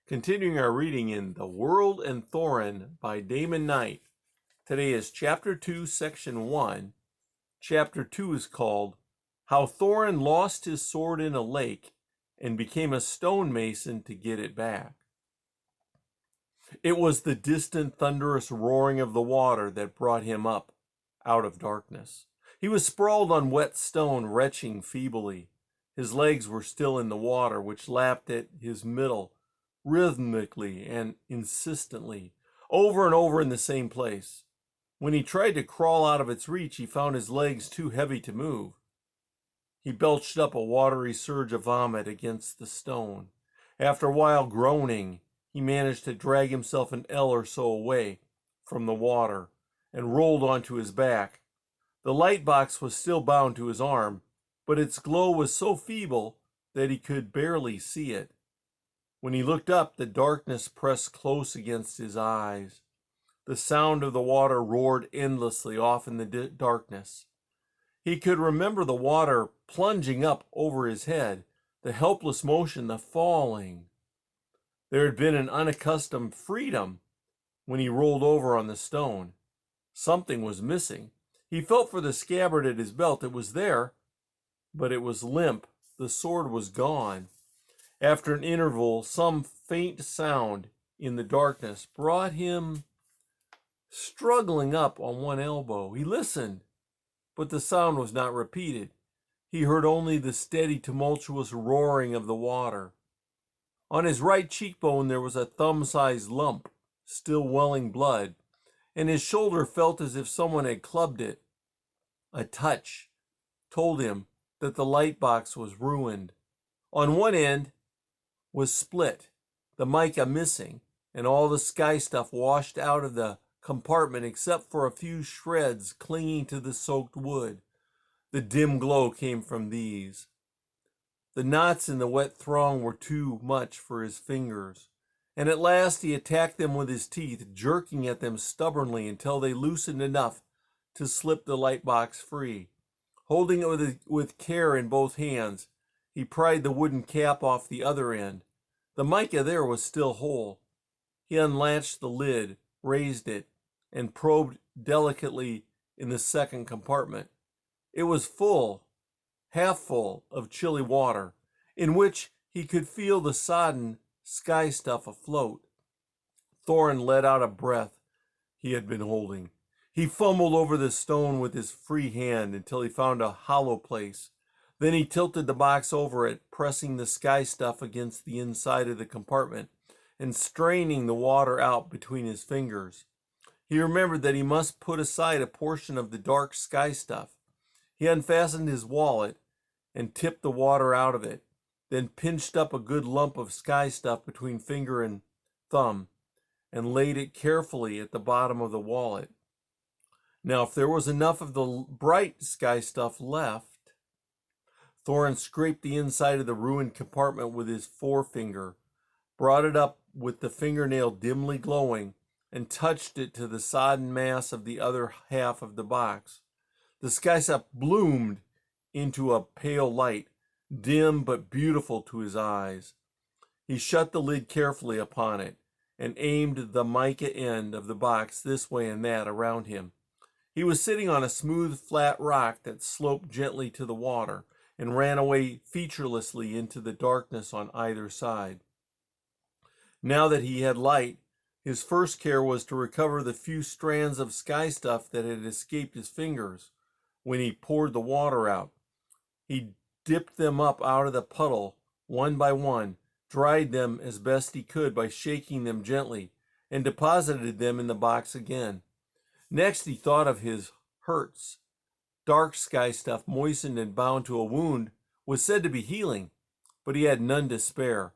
Continuing our reading in The World and Thorinn by Damon Knight. Today is Chapter 2, Section 1. Chapter 2 is called How Thorinn Lost His Sword in a Lake and Became a Stonemason to Get It Back. It was the distant thunderous roaring of the water that brought him up out of darkness. He was sprawled on wet stone, retching feebly. His legs were still in the water, which lapped at his middle rhythmically and insistently, over and over in the same place. When he tried to crawl out of its reach, he found his legs too heavy to move. He belched up a watery surge of vomit against the stone. After a while, groaning, he managed to drag himself an ell or so away from the water and rolled onto his back. The light box was still bound to his arm, but its glow was so feeble that he could barely see it. When he looked up, the darkness pressed close against his eyes. The sound of the water roared endlessly off in the darkness. He could remember the water plunging up over his head, the helpless motion, the falling. There had been an unaccustomed freedom when he rolled over on the stone. Something was missing. He felt for the scabbard at his belt. It was there, but it was limp. The sword was gone. After an interval, some faint sound in the darkness brought him struggling up on one elbow. He listened, but the sound was not repeated. He heard only the steady, tumultuous roaring of the water. On his right cheekbone there was a thumb-sized lump, still welling blood, and his shoulder felt as if someone had clubbed it. A touch told him that the light box was ruined. On one end was split, the mica missing, and all the sky stuff washed out of the compartment except for a few shreds clinging to the soaked wood. The dim glow came from these. The knots in the wet throng were too much for his fingers, and at last he attacked them with his teeth, jerking at them stubbornly until they loosened enough to slip the light box free. Holding it with care in both hands, he pried the wooden cap off the other end. The mica there was still whole. He unlatched the lid, raised it, and probed delicately in the second compartment. It was full, half full, of chilly water, in which he could feel the sodden sky stuff afloat. Thorinn let out a breath he had been holding. He fumbled over the stone with his free hand until he found a hollow place. Then he tilted the box over it, pressing the sky stuff against the inside of the compartment and straining the water out between his fingers. He remembered that he must put aside a portion of the dark sky stuff. He unfastened his wallet and tipped the water out of it, then pinched up a good lump of sky stuff between finger and thumb and laid it carefully at the bottom of the wallet. Now, if there was enough of the bright sky stuff left, Thorinn scraped the inside of the ruined compartment with his forefinger, brought it up with the fingernail dimly glowing, and touched it to the sodden mass of the other half of the box. The sky stuff bloomed into a pale light, dim but beautiful to his eyes. He shut the lid carefully upon it and aimed the mica end of the box this way and that around him. He was sitting on a smooth, flat rock that sloped gently to the water and ran away featurelessly into the darkness on either side. Now that he had light, his first care was to recover the few strands of sky stuff that had escaped his fingers when he poured the water out. He dipped them up out of the puddle one by one, dried them as best he could by shaking them gently, and deposited them in the box again. Next he thought of his hurts. Dark sky stuff moistened and bound to a wound was said to be healing, but he had none to spare,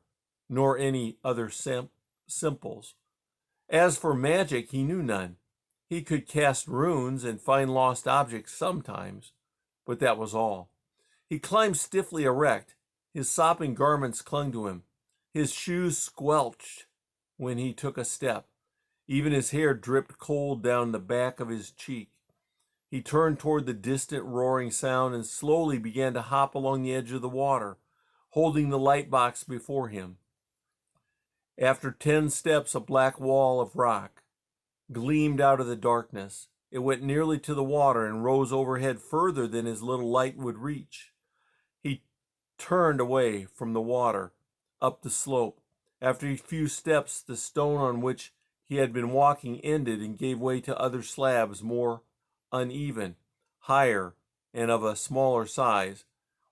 nor any other simples. As for magic, he knew none. He could cast runes and find lost objects sometimes, but that was all. He climbed stiffly erect. His sopping garments clung to him. His shoes squelched when he took a step. Even his hair dripped cold down the back of his cheek. He turned toward the distant roaring sound and slowly began to hop along the edge of the water, holding the light box before him. After 10 steps, a black wall of rock gleamed out of the darkness. It went nearly to the water and rose overhead further than his little light would reach. He turned away from the water, up the slope. After a few steps, the stone on which he had been walking ended and gave way to other slabs more uneven, higher, and of a smaller size,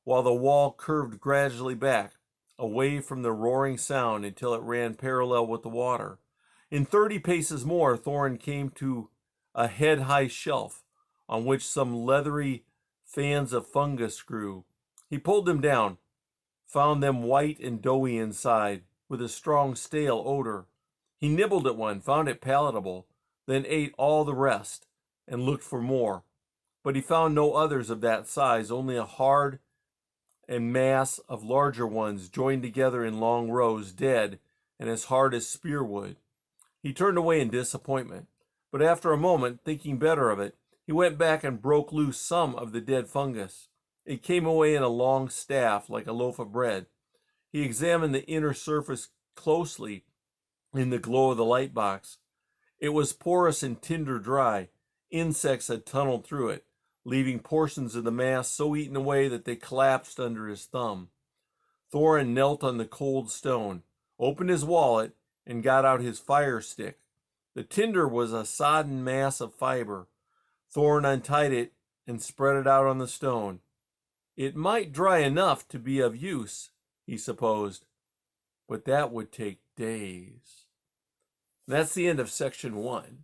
while the wall curved gradually back, away from the roaring sound until it ran parallel with the water. In 30 paces more, Thornton came to a head-high shelf on which some leathery fans of fungus grew. He pulled them down, found them white and doughy inside, with a strong stale odor. He nibbled at one, found it palatable, then ate all the rest and looked for more. But he found no others of that size, only a hard and mass of larger ones joined together in long rows, dead and as hard as spear wood. He turned away in disappointment, but after a moment, thinking better of it, he went back and broke loose some of the dead fungus. It came away in a long staff like a loaf of bread. He examined the inner surface closely in the glow of the light box. It was porous and tinder dry. Insects had tunneled through it, leaving portions of the mass so eaten away that they collapsed under his thumb. Thornton knelt on the cold stone, opened his wallet, and got out his fire stick. The tinder was a sodden mass of fiber. Thornton untied it and spread it out on the stone. It might dry enough to be of use, he supposed, but that would take days. That's the end of section 1.